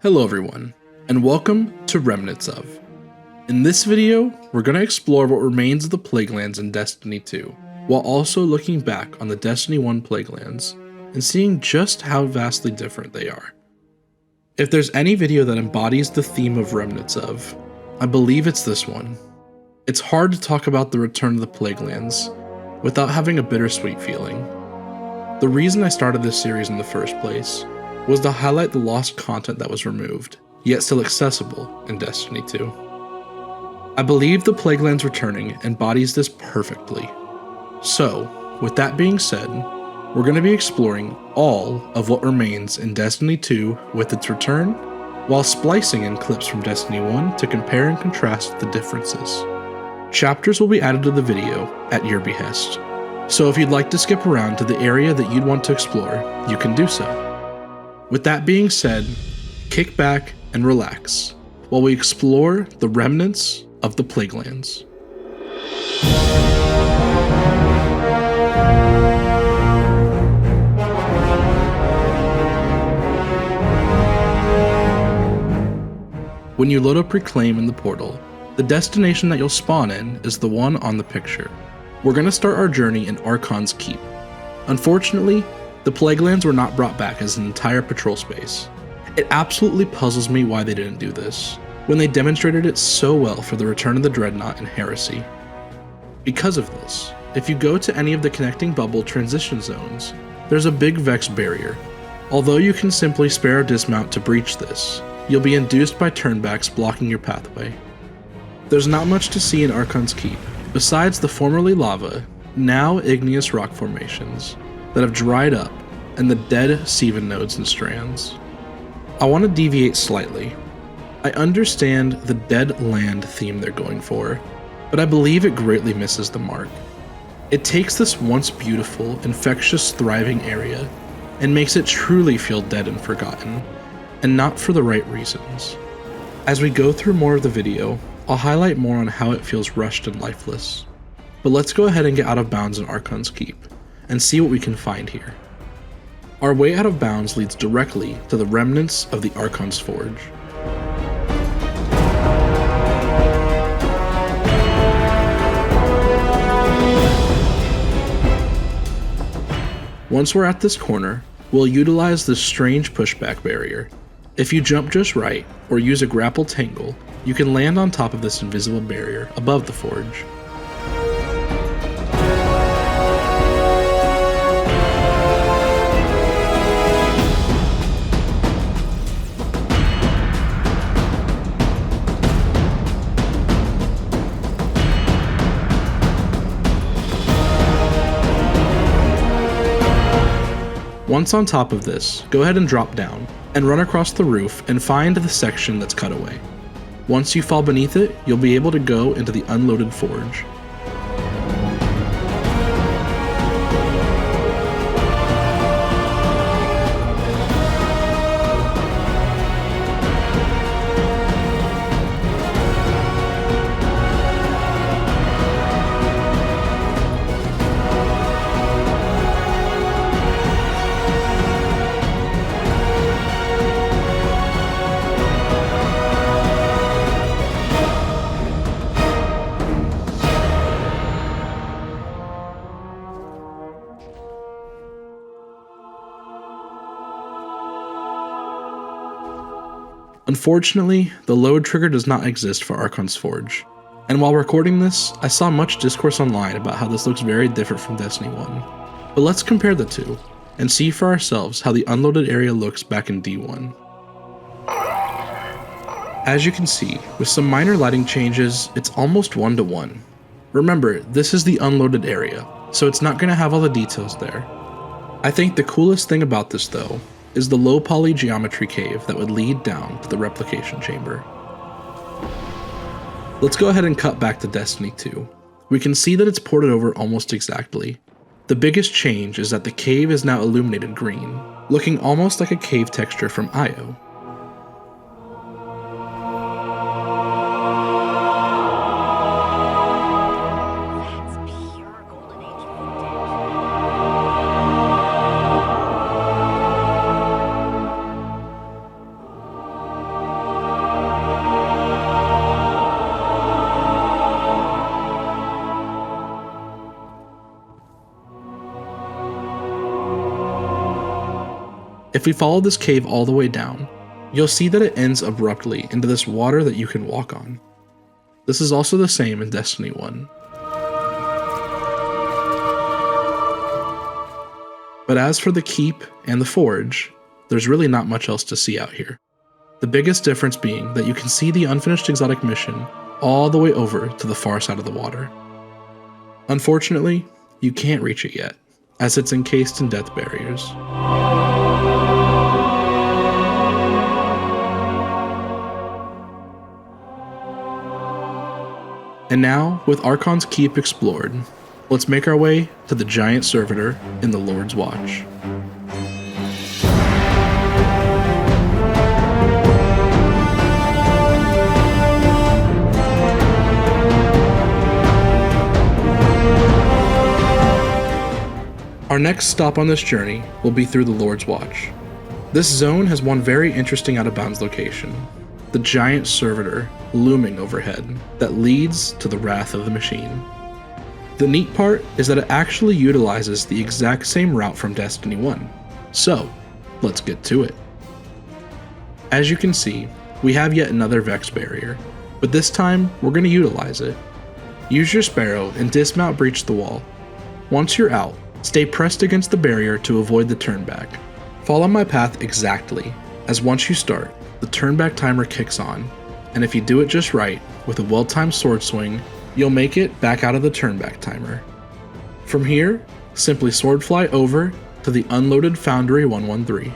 Hello everyone, and welcome to Remnants of. In this video, we're going to explore what remains of the Plaguelands in Destiny 2, while also looking back on the Destiny 1 Plaguelands, and seeing just how vastly different they are. If there's any video that embodies the theme of Remnants of, I believe it's this one. It's hard to talk about the return of the Plaguelands without having a bittersweet feeling. The reason I started this series in the first place was to highlight the lost content that was removed, yet still accessible in Destiny 2. I believe the Plaguelands returning embodies this perfectly. So, with that being said, we're going to be exploring all of what remains in Destiny 2 with its return, while splicing in clips from Destiny 1 to compare and contrast the differences. Chapters will be added to the video at your behest, so if you'd like to skip around to the area that you'd want to explore, you can do so. With that being said, kick back and relax while we explore the remnants of the Plaguelands. When you load up Reclaim in the portal, the destination that you'll spawn in is the one on the picture. We're going to start our journey in Archons Keep. Unfortunately, the Plaguelands were not brought back as an entire patrol space. It absolutely puzzles me why they didn't do this, when they demonstrated it so well for the Return of the Dreadnought and Heresy. Because of this, if you go to any of the connecting bubble transition zones, there's a big Vex barrier. Although you can simply spare a dismount to breach this, you'll be induced by turnbacks blocking your pathway. There's not much to see in Archons Keep, besides the formerly lava, now igneous rock formations that have dried up, and the dead Seven nodes and strands. I want to deviate slightly. I understand the dead land theme they're going for, but I believe it greatly misses the mark. It takes this once beautiful, infectious, thriving area and makes it truly feel dead and forgotten, and not for the right reasons. As we go through more of the video, I'll highlight more on how it feels rushed and lifeless. But let's go ahead and get out of bounds in Archons Keep and see what we can find here. Our way out of bounds leads directly to the remnants of the Archons Forge. Once we're at this corner, we'll utilize this strange pushback barrier. If you jump just right, or use a grapple tangle, you can land on top of this invisible barrier above the forge. Once on top of this, go ahead and drop down, and run across the roof and find the section that's cut away. Once you fall beneath it, you'll be able to go into the unloaded forge. Unfortunately, the load trigger does not exist for Archon's Forge, and while recording this, I saw much discourse online about how this looks very different from Destiny 1. But let's compare the two, and see for ourselves how the unloaded area looks back in D1. As you can see, with some minor lighting changes, it's almost 1-to-1. Remember, this is the unloaded area, so it's not going to have all the details there. I think the coolest thing about this though, is the low poly geometry cave that would lead down to the replication chamber. Let's go ahead and cut back to Destiny 2. We can see that it's ported over almost exactly. The biggest change is that the cave is now illuminated green, looking almost like a cave texture from Io. If we follow this cave all the way down, you'll see that it ends abruptly into this water that you can walk on. This is also the same in Destiny 1. But as for the keep and the forge, there's really not much else to see out here. The biggest difference being that you can see the unfinished exotic mission all the way over to the far side of the water. Unfortunately, you can't reach it yet, as it's encased in death barriers. And now, with Archon's Keep explored, let's make our way to the giant servitor in the Lord's Watch. Our next stop on this journey will be through the Lord's Watch. This zone has one very interesting out-of-bounds location, the giant servitor looming overhead that leads to the Wrath of the Machine. The neat part is that it actually utilizes the exact same route from Destiny 1, so let's get to it. As you can see, we have yet another Vex barrier, but this time we're going to utilize it. Use your Sparrow and dismount breach the wall. Once you're out, stay pressed against the barrier to avoid the turnback. Follow my path exactly, as once you start, the turnback timer kicks on, and if you do it just right, with a well-timed sword swing, you'll make it back out of the turnback timer. From here, simply swordfly over to the unloaded Foundry 113.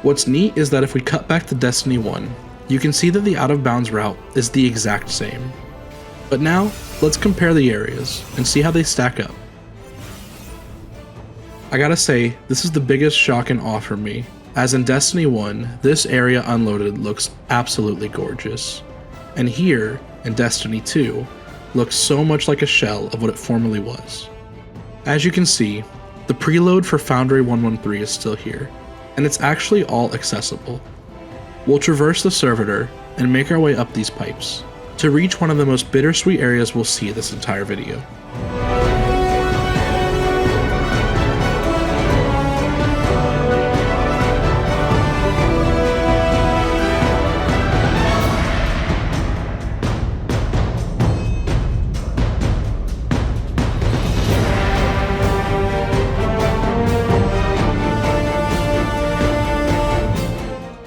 What's neat is that if we cut back to Destiny 1, you can see that the out-of-bounds route is the exact same. But now, let's compare the areas and see how they stack up. I gotta say, this is the biggest shock and awe for me, as in Destiny 1, this area unloaded looks absolutely gorgeous, and here, in Destiny 2, looks so much like a shell of what it formerly was. As you can see, the preload for Foundry 113 is still here, and it's actually all accessible. We'll traverse the servitor and make our way up these pipes to reach one of the most bittersweet areas we'll see this entire video.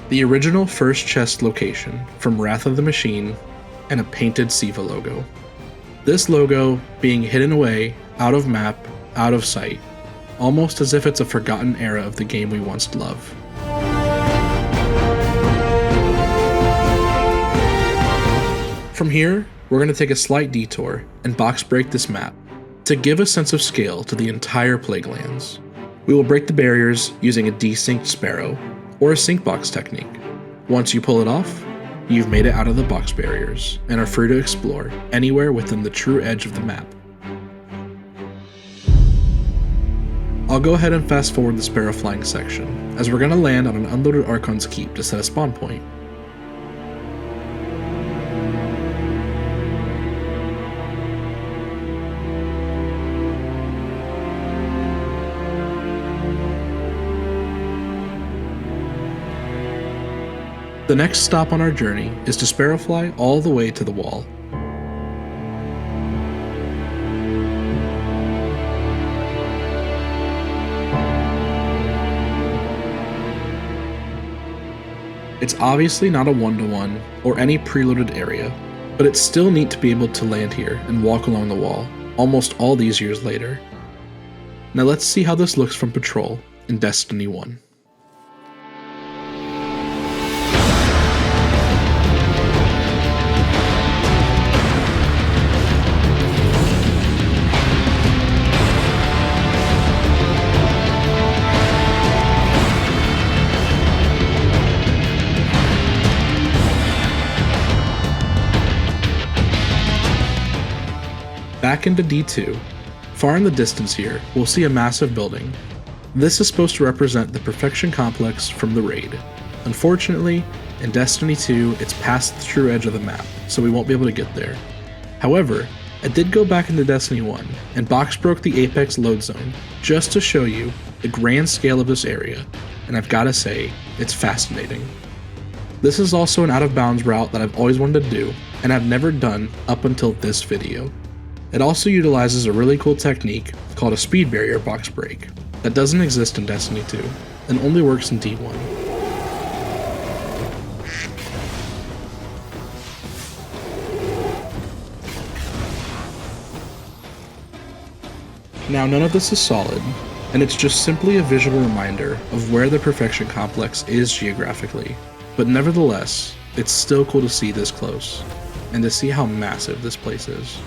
The original first chest location from Wrath of the Machine, and a painted Siva logo. This logo being hidden away, out of map, out of sight, almost as if it's a forgotten era of the game we once loved. From here, we're going to take a slight detour and box break this map to give a sense of scale to the entire Plaguelands. We will break the barriers using a desynced Sparrow, or a sync box technique. Once you pull it off, you've made it out of the box barriers and are free to explore anywhere within the true edge of the map. I'll go ahead and fast forward the Sparrow flying section, as we're going to land on an unloaded Archon's Keep to set a spawn point. The next stop on our journey is to Sparrowfly all the way to the wall. It's obviously not a one-to-one or any preloaded area, but it's still neat to be able to land here and walk along the wall, almost all these years later. Now let's see how this looks from patrol in Destiny 1. Back into D2, far in the distance here, we'll see a massive building. This is supposed to represent the Perfection Complex from the raid. Unfortunately, in Destiny 2, it's past the true edge of the map, so we won't be able to get there. However, I did go back into Destiny 1 and box broke the Apex load zone just to show you the grand scale of this area, and I've gotta say, it's fascinating. This is also an out of bounds route that I've always wanted to do, and I've never done up until this video. It also utilizes a really cool technique called a speed barrier box break that doesn't exist in Destiny 2 and only works in D1. Now, none of this is solid, and it's just simply a visual reminder of where the Perfection Complex is geographically, but nevertheless, it's still cool to see this close, and to see how massive this place is.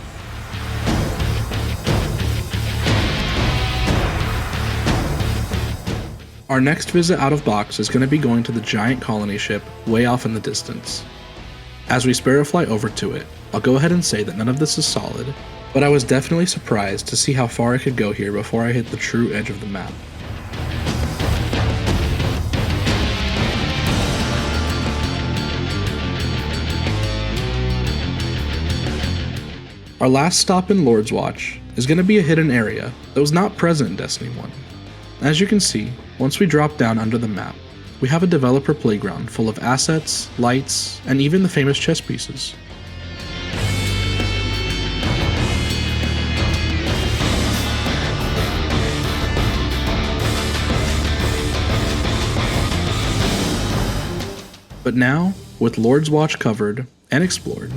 Our next visit out of box is going to be going to the giant colony ship way off in the distance. As we sparrow fly over to it, I'll go ahead and say that none of this is solid, but I was definitely surprised to see how far I could go here before I hit the true edge of the map. Our last stop in Lord's Watch is going to be a hidden area that was not present in Destiny 1. As you can see, once we drop down under the map, we have a developer playground full of assets, lights, and even the famous chess pieces. But now, with Lord's Watch covered and explored,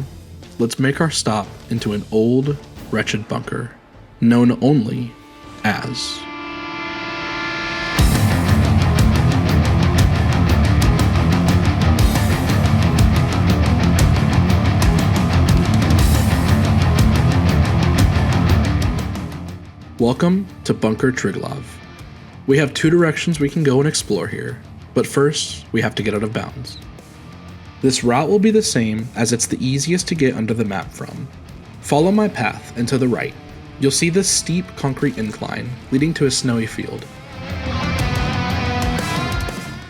let's make our stop into an old, wretched bunker, known only as... Welcome to Bunker Triglav. We have two directions we can go and explore here, but first we have to get out of bounds. This route will be the same as it's the easiest to get under the map from. Follow my path and to the right, you'll see this steep concrete incline leading to a snowy field.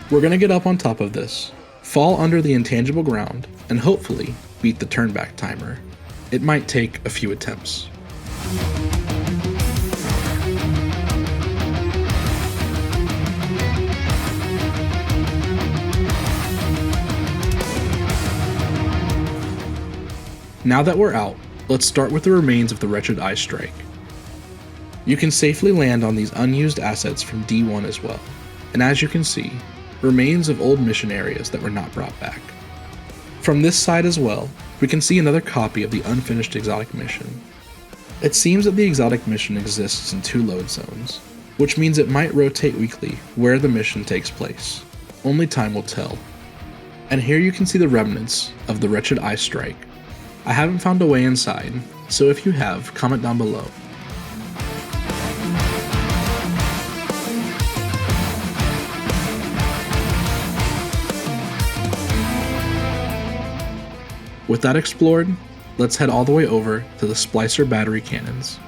We're going to get up on top of this, fall under the intangible ground, and hopefully beat the turnback timer. It might take a few attempts. Now that we're out, let's start with the remains of the wretched Eye Strike. You can safely land on these unused assets from D1 as well, and as you can see, remains of old mission areas that were not brought back. From this side as well, we can see another copy of the unfinished exotic mission. It seems that the exotic mission exists in 2 load zones, which means it might rotate weekly where the mission takes place. Only time will tell. And here you can see the remnants of the wretched Eye Strike. I haven't found a way inside, so if you have, comment down below. With that explored, let's head all the way over to the Splicer battery cannons.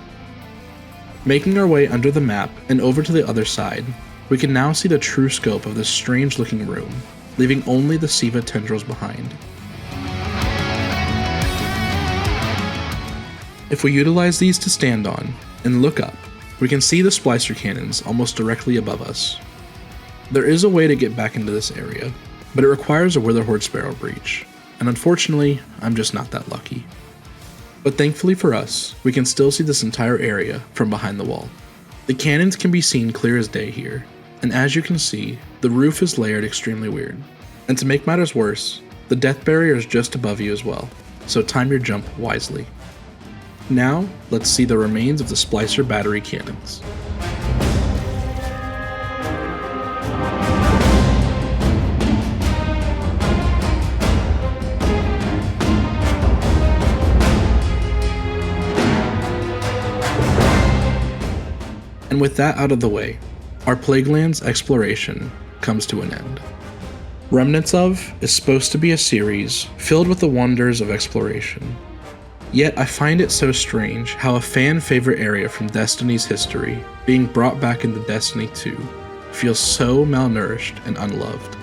Making our way under the map and over to the other side, we can now see the true scope of this strange looking room, leaving only the Siva tendrils behind. If we utilize these to stand on and look up, we can see the splicer cannons almost directly above us. There is a way to get back into this area, but it requires a Witherhoard Sparrow breach, and unfortunately, I'm just not that lucky. But thankfully for us, we can still see this entire area from behind the wall. The cannons can be seen clear as day here, and as you can see, the roof is layered extremely weird. And to make matters worse, the death barrier is just above you as well, so time your jump wisely. Now, let's see the remains of the Splicer battery cannons. And with that out of the way, our Plaguelands exploration comes to an end. Remnants of is supposed to be a series filled with the wonders of exploration. Yet I find it so strange how a fan favorite area from Destiny's history being brought back into Destiny 2 feels so malnourished and unloved.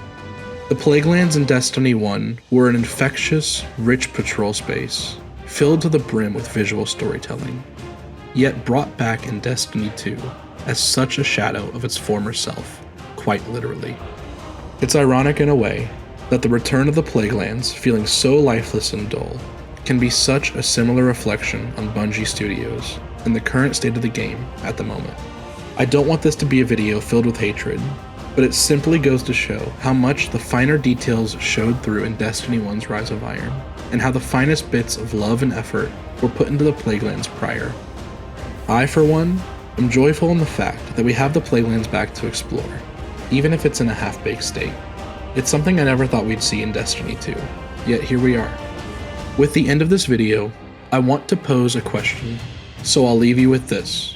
The Plaguelands in Destiny 1 were an infectious, rich patrol space, filled to the brim with visual storytelling, yet brought back in Destiny 2 as such a shadow of its former self, quite literally. It's ironic in a way that the return of the Plaguelands, feeling so lifeless and dull, can be such a similar reflection on Bungie Studios and the current state of the game at the moment. I don't want this to be a video filled with hatred, but it simply goes to show how much the finer details showed through in Destiny 1's Rise of Iron, and how the finest bits of love and effort were put into the Plaguelands prior. I, for one, am joyful in the fact that we have the Plaguelands back to explore, even if it's in a half-baked state. It's something I never thought we'd see in Destiny 2, yet here we are. With the end of this video, I want to pose a question, so I'll leave you with this.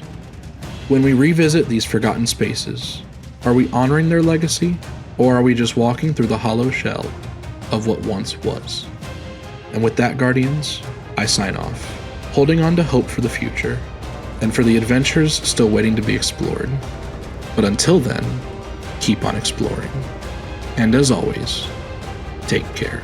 When we revisit these forgotten spaces, are we honoring their legacy, or are we just walking through the hollow shell of what once was? And with that, Guardians, I sign off, holding on to hope for the future, and for the adventures still waiting to be explored. But until then, keep on exploring. And as always, take care.